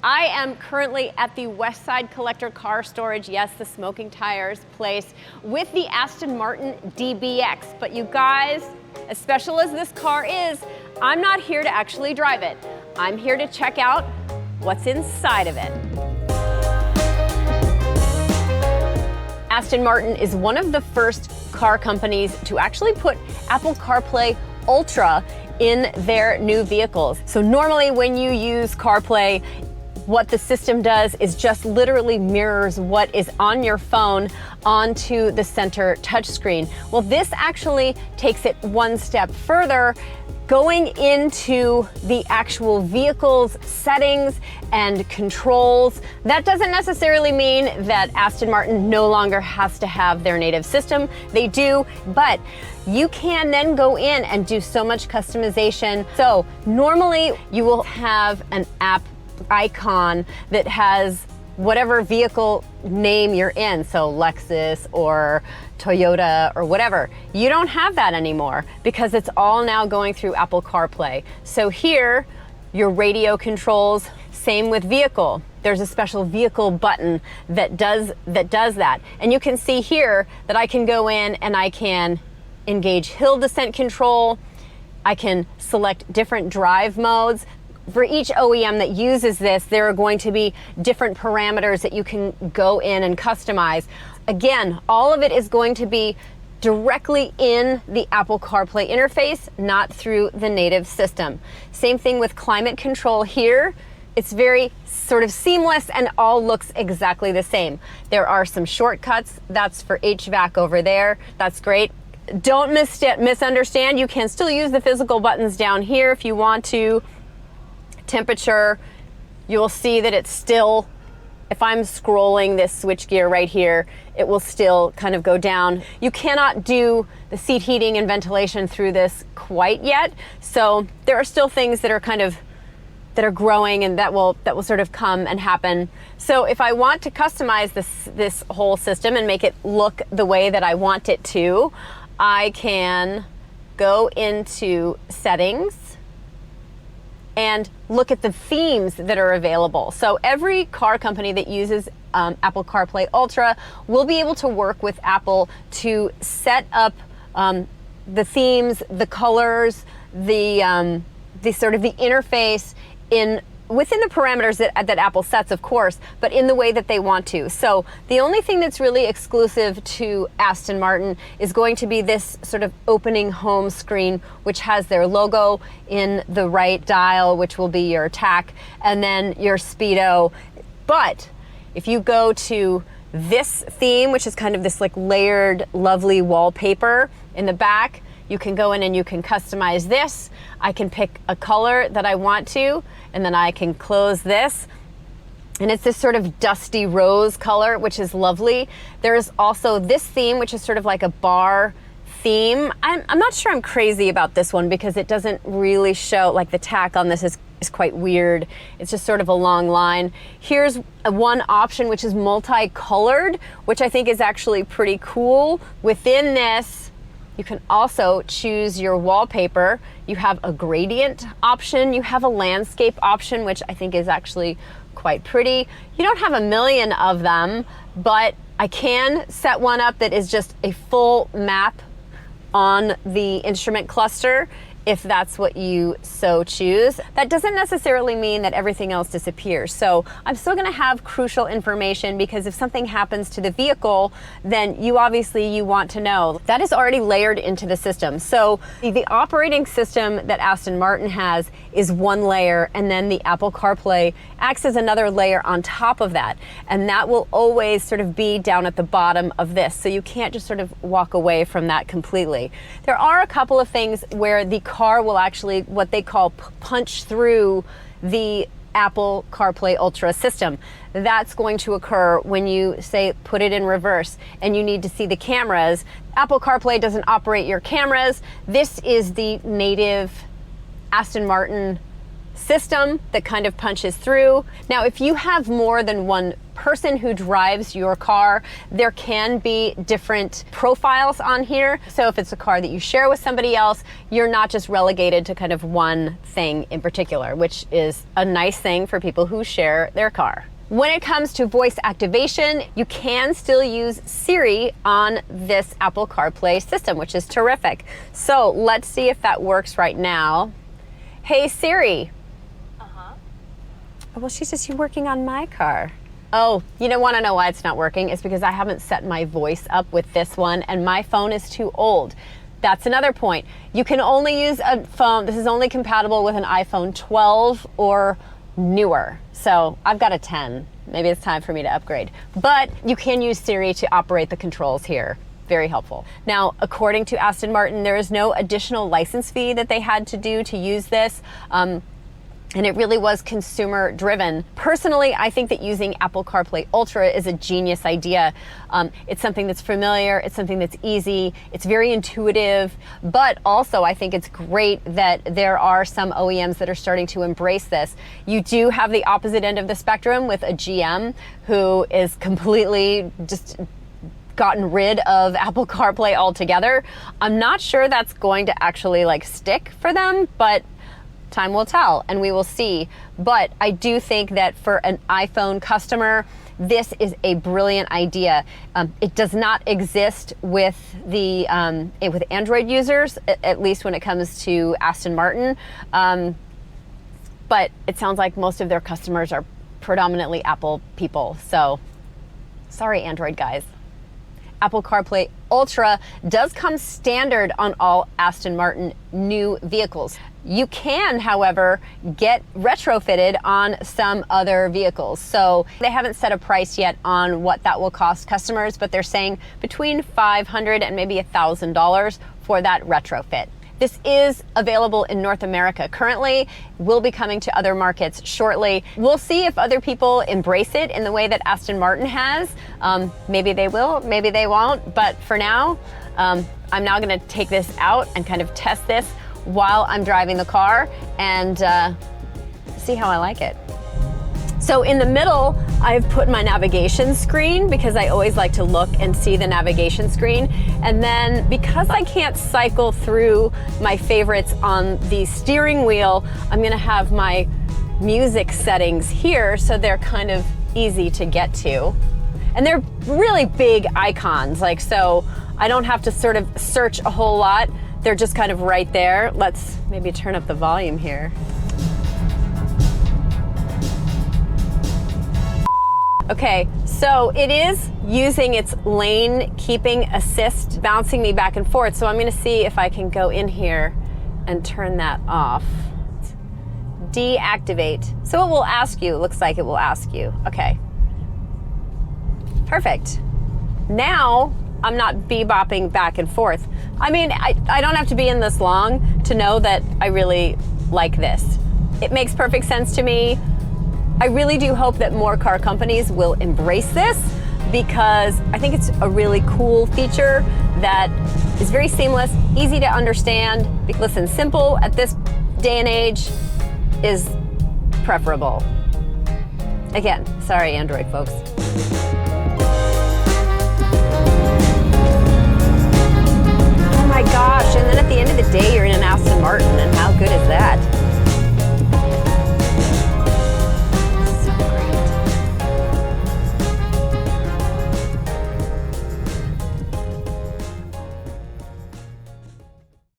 I am currently at the Westside Collector Car Storage, yes, the smoking tires place, with the Aston Martin DBX. But you guys, as special as this car is, I'm not here to actually drive it. I'm here to check out what's inside of it. Aston Martin is one of the first car companies to actually put Apple CarPlay Ultra in their new vehicles. So normally when you use CarPlay, what the system does is just literally mirrors what is on your phone onto the center touchscreen. Well, this actually takes it one step further, going into the actual vehicle's settings and controls. That doesn't necessarily mean that Aston Martin no longer has to have their native system. They do, but you can then go in and do so much customization. So normally you will have an app icon that has whatever vehicle name you're in, so Lexus or Toyota or whatever. You don't have that anymore because it's all now going through Apple CarPlay. So here, your radio controls, same with vehicle. There's a special vehicle button that does that. And you can see here that I can go in and I can engage hill descent control. I can select different drive modes. For each OEM that uses this, there are going to be different parameters that you can go in and customize. Again, all of it is going to be directly in the Apple CarPlay interface, not through the native system. Same thing with climate control here. It's very sort of seamless and all looks exactly the same. There are some shortcuts. That's for HVAC over there. That's great. Don't misunderstand. You can still use the physical buttons down here if you want to. Temperature, you'll see that it's still, if I'm scrolling this switchgear right here, it will still kind of go down. You cannot do the seat heating and ventilation through this quite yet. So there are still things that are that are growing and that will sort of come and happen. So if I want to customize this whole system and make it look the way that I want it to, I can go into settings and look at the themes that are available. So every car company that uses Apple CarPlay Ultra will be able to work with Apple to set up the themes, the colors, the sort of the interface within the parameters that Apple sets, of course, but in the way that they want to. So the only thing that's really exclusive to Aston Martin is going to be this sort of opening home screen, which has their logo in the right dial, which will be your tack, and then your speedo. But if you go to this theme, which is kind of this like layered, lovely wallpaper in the back, you can go in and you can customize this. I can pick a color that I want to, and then I can close this. And it's this sort of dusty rose color, which is lovely. There's also this theme, which is sort of like a bar theme. I'm not sure I'm crazy about this one because it doesn't really show, like the tack on this is quite weird. It's just sort of a long line. Here's one option, which is multicolored, which I think is actually pretty cool. Within this, you can also choose your wallpaper. You have a gradient option. You have a landscape option, which I think is actually quite pretty. You don't have a million of them, but I can set one up that is just a full map on the instrument cluster if that's what you so choose. That doesn't necessarily mean that everything else disappears. So I'm still gonna have crucial information because if something happens to the vehicle, then you want to know. That is already layered into the system. So the operating system that Aston Martin has is one layer, and then the Apple CarPlay acts as another layer on top of that. And that will always sort of be down at the bottom of this. So you can't just sort of walk away from that completely. There are a couple of things where the car will actually, what they call, punch through the Apple CarPlay Ultra system. That's going to occur when you say put it in reverse and you need to see the cameras. Apple CarPlay doesn't operate your cameras. This is the native Aston Martin system that kind of punches through. Now, if you have more than one person who drives your car. There can be different profiles on here. So if it's a car that you share with somebody else, you're not just relegated to kind of one thing in particular, which is a nice thing for people who share their car. When it comes to voice activation, you can still use Siri on this Apple CarPlay system, which is terrific. So let's see if that works right now. Hey Siri. Well, she's just working on my car. Oh, you don't want to know why it's not working? It's because I haven't set my voice up with this one and my phone is too old. That's another point. You can only use a phone, this is only compatible with an iPhone 12 or newer. So I've got a 10. Maybe it's time for me to upgrade. But you can use Siri to operate the controls here. Very helpful. Now, according to Aston Martin, there is no additional license fee that they had to do to use this. And it really was consumer driven. Personally, I think that using Apple CarPlay Ultra is a genius idea. It's something that's familiar, it's something that's easy, it's very intuitive, but also I think it's great that there are some OEMs that are starting to embrace this. You do have the opposite end of the spectrum with a GM who is completely just gotten rid of Apple CarPlay altogether. I'm not sure that's going to actually stick for them, but time will tell and we will see. But I do think that for an iPhone customer, this is a brilliant idea. It does not exist with the with Android users, at least when it comes to Aston Martin. But it sounds like most of their customers are predominantly Apple people. So sorry, Android guys. Apple CarPlay Ultra does come standard on all Aston Martin new vehicles. You can, however, get retrofitted on some other vehicles. So they haven't set a price yet on what that will cost customers, but they're saying between $500 and maybe $1,000 for that retrofit. This is available in North America currently, will be coming to other markets shortly. We'll see if other people embrace it in the way that Aston Martin has. Maybe they will, maybe they won't, but for now, I'm now gonna take this out and kind of test this while I'm driving the car and see how I like it. So in the middle, I've put my navigation screen because I always like to look and see the navigation screen. And then because I can't cycle through my favorites on the steering wheel, I'm gonna have my music settings here so they're kind of easy to get to. And they're really big icons, so I don't have to sort of search a whole lot. They're just kind of right there. Let's maybe turn up the volume here. Okay, so it is using its lane keeping assist, bouncing me back and forth. So I'm gonna see if I can go in here and turn that off. Deactivate. So it will ask you, looks like it will ask you. Okay, perfect. Now I'm not bebopping back and forth. I mean, I don't have to be in this long to know that I really like this. It makes perfect sense to me. I really do hope that more car companies will embrace this because I think it's a really cool feature that is very seamless, easy to understand. Listen, simple at this day and age is preferable. Again, sorry, Android folks. Oh my gosh, and then at the end of the day, you're in an Aston Martin.